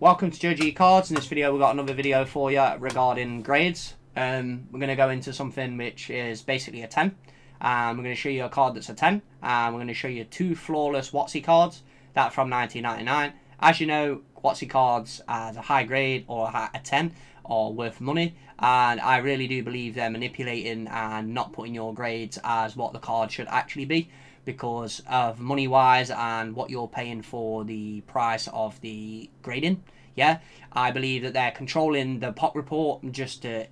Welcome to Joe G Cards. In this video we've got another video for you regarding grades. We're going to go into something which is basically a 10. We're going to show you a card that's a 10. And we're going to show you two flawless WotC cards that are from 1999. As you know, WotC cards as a high grade or a 10 are worth money. And I really do believe they're manipulating and not putting your grades as what the card should actually be, because of money wise and what you're paying for the price of the grading. Yeah, I believe that they're controlling the pop report. Just a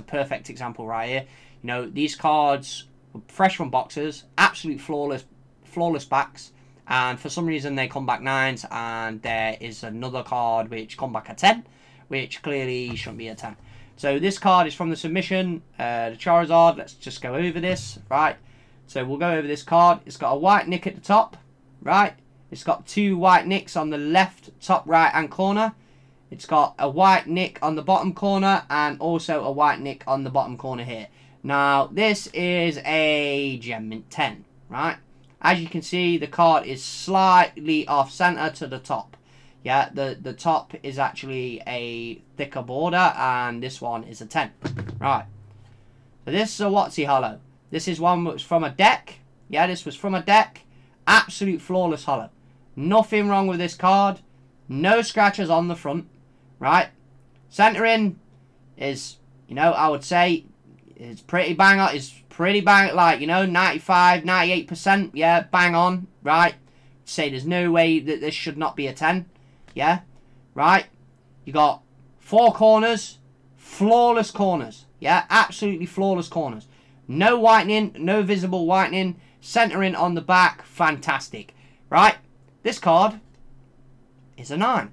perfect example right here. You know, these cards fresh from boxes, absolute flawless backs, and for some reason they come back 9s, and there is another card which come back a 10, which clearly shouldn't be a 10. So this card is from the submission, the Charizard. Let's just go over this, right? So we'll go over this card. It's got a white nick at the top, right? It's got two white nicks on the left top right hand corner. It's got a white nick on the bottom corner and also a white nick on the bottom corner here. Now, this is a Gem Mint 10, right? As you can see, the card is slightly off center to the top. Yeah, the top is actually a thicker border, and this one is a 10. Right. So this is a WotC holo. This is one that was from a deck. Yeah, this was from a deck. Absolute flawless holo. Nothing wrong with this card. No scratches on the front. Right. Centering is, you know, I would say it's pretty bang on. It's pretty bang, like, you know, 95, 98%. Yeah, bang on. Right. Say there's no way that this should not be a 10. Yeah. Right. You got 4 corners. Flawless corners. Yeah, absolutely flawless corners. No whitening, no visible whitening. Centering on the back, fantastic. Right, this card is a 9.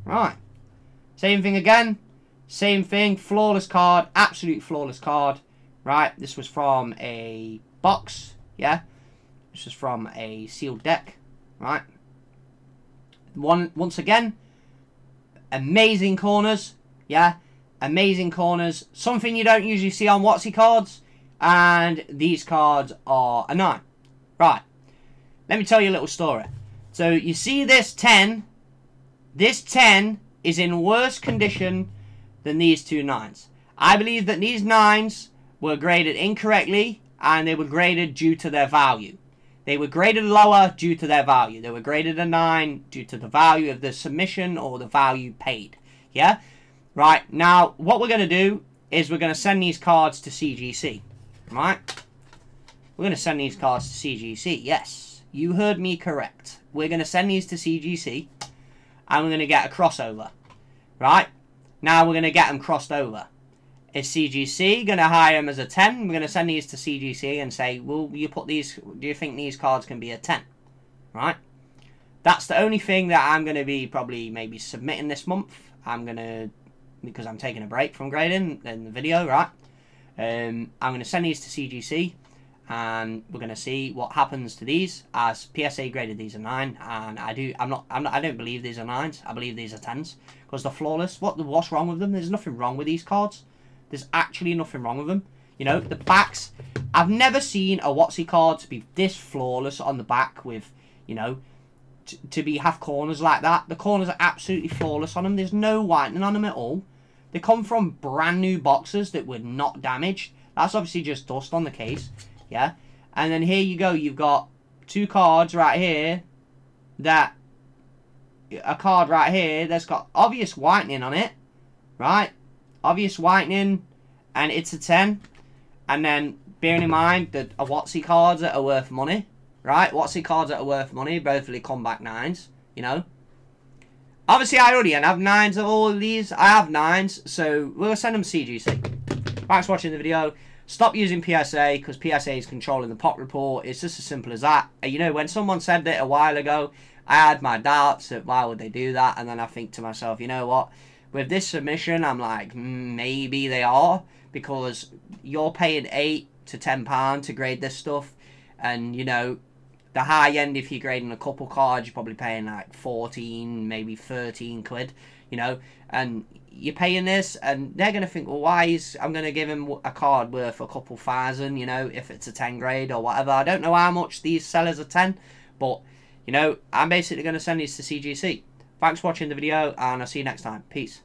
Right, same thing again. Same thing, flawless card, absolute flawless card. Right, this was from a box, yeah. This was from a sealed deck, right. Once again, amazing corners, yeah. Amazing corners. Something you don't usually see on WotC cards. And these cards are a 9. Right. Let me tell you a little story. So you see this 10. This 10 is in worse condition than these two 9s. I believe that these 9s were graded incorrectly, and they were graded due to their value. They were graded lower due to their value. They were graded a 9 due to the value of the submission or the value paid. Yeah? Right. Now, what we're going to do is we're going to send these cards to CGC. Right? We're going to send these cards to CGC. Yes, you heard me correct. We're going to send these to CGC, and we're going to get a crossover. Right? Now we're going to get them crossed over. Is CGC going to hire them as a 10? We're going to send these to CGC and say, will you put these, do you think these cards can be a 10? Right? That's the only thing that I'm going to be probably maybe submitting this month. I'm going to, because I'm taking a break from grading in the video, right? I'm going to send these to CGC, and we're going to see what happens to these, as PSA graded these a 9, and I don't believe these are 9s. I believe these are 10s because they're flawless. What's wrong with them? There's nothing wrong with these cards. There's actually nothing wrong with them. You know, the backs. I've never seen a WotC card to be this flawless on the back with, you know, to have corners like that. The corners are absolutely flawless on them. There's no whitening on them at all. They come from brand new boxes that were not damaged. That's obviously just dust on the case. Yeah. And then here you go. You've got two cards right here. A card right here that's got obvious whitening on it. Right. Obvious whitening. And it's a 10. And then bearing in mind that a WotC cards that are worth money. Right. WotC cards that are worth money. Both of the comeback 9s. You know. Obviously, I already have 9s of all of these. I have 9s, so we'll send them to CGC. Thanks for watching the video. Stop using PSA, because PSA is controlling the pop report. It's just as simple as that. You know, when someone said it a while ago, I had my doubts that why would they do that, and then I think to myself, you know what? With this submission, I'm like, maybe they are, because you're paying £8 to £10 to grade this stuff, and, you know, the high end, if you're grading a couple cards, you're probably paying like 14, maybe 13 quid, you know, and you're paying this, and they're going to think, well, why is, I'm going to give him a card worth a couple thousand, you know, if it's a 10 grade or whatever. I don't know how much these sellers are 10, but, you know, I'm basically going to send these to CGC. Thanks for watching the video, and I'll see you next time. Peace.